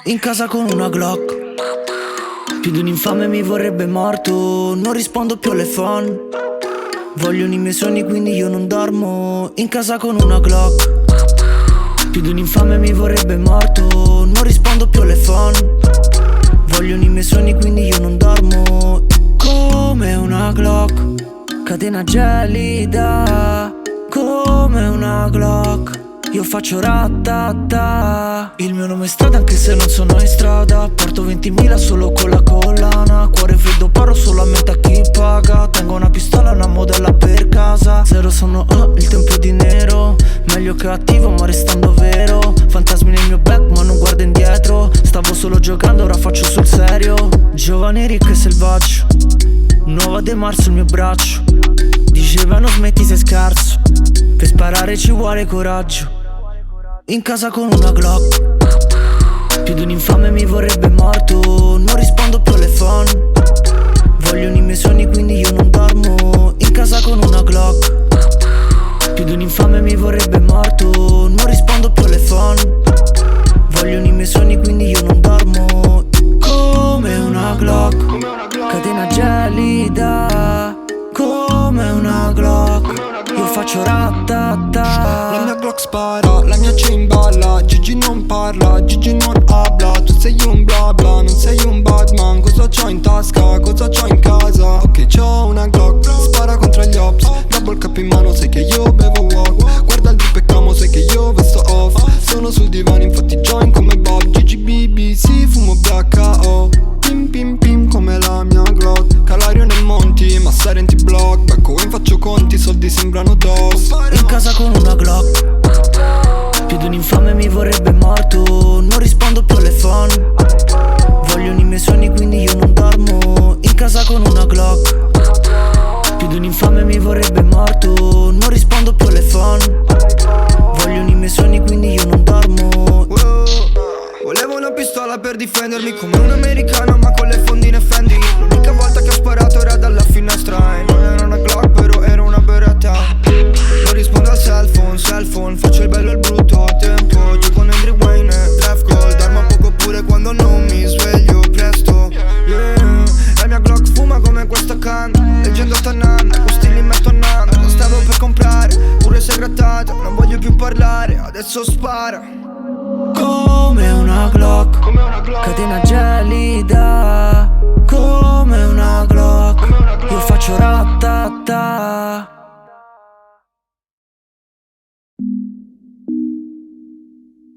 In casa con una Glock, più di un infame mi vorrebbe morto. Non rispondo più alle phone, vogliono i miei sogni quindi io non dormo. In casa con una Glock, più di un infame mi vorrebbe morto. Non rispondo più alle phone, vogliono i miei sogni quindi io non dormo. Come una Glock, catena gelida. Come una Glock, io faccio ratata. Il mio nome è strada anche se non sono in strada. Porto 20.000 solo con la collana. Cuore freddo paro solo a metà chi paga. Tengo una pistola, una modella per casa. Zero sono il tempo di nero. Meglio che attivo ma restando vero. Fantasmi nel mio back ma non guardo indietro. Stavo solo giocando, ora faccio sul serio. Giovane, ricco e selvaggio. Nuova De Marzo il mio braccio. Dicevano smetti sei scarso. Per sparare ci vuole coraggio. In casa con una Glock, più di un infame mi vorrebbe morto. Non rispondo più alle phone, vogliono i miei sogni quindi io non dormo. In casa con una Glock, più di un infame mi vorrebbe morto. Non rispondo più alle phone, vogliono i miei sogni quindi io non dormo. Come una Glock, catena gelida. Come una Glock, io faccio ratata. La mia Glock spara, la mia chain balla. Gigi non parla, Gigi non habla. Tu sei un bla bla, non sei un Batman. Cosa c'ho in tasca, cosa c'ho in casa? Ok, c'ho una Glock, spara contro gli ops. Double cup in mano, sai che io bevo walk. Guarda il drip e camo, sai che io vesto off. Sono sul divano, infatti join come Bob. Gigi BBC, fumo BHO. Pim pim pim come la mia Glock. Calario nei monti, ma Sarenti block. Becco in faccio conti, soldi sembrano dos. In casa con una Glock, più di un infame mi vorrebbe morto. Non rispondo più alle phone, vogliono i miei sogni quindi io non dormo. In casa con una Glock, più di un infame mi vorrebbe morto. Non rispondo più alle phone, vogliono i miei sogni quindi io non dormo. Volevo una pistola per difendermi come un americano ma con le fondine Fendi. L'unica volta che ho sparato era dalla finestra. E non era una Glock però era una beretta. Non rispondo al cell phone, faccio il bello e il brutto a tempo. Gioco con Andrew Wayne e draft gold. Arma poco pure quando non mi sveglio presto, yeah. La mia Glock fuma come questa can. Leggendo Tanan, questi li metto a nan. Lo stavo per comprare, pure se grattato. Non voglio più parlare, adesso spara. Come una Glock, catena gelida. Come una Glock, io faccio ratata.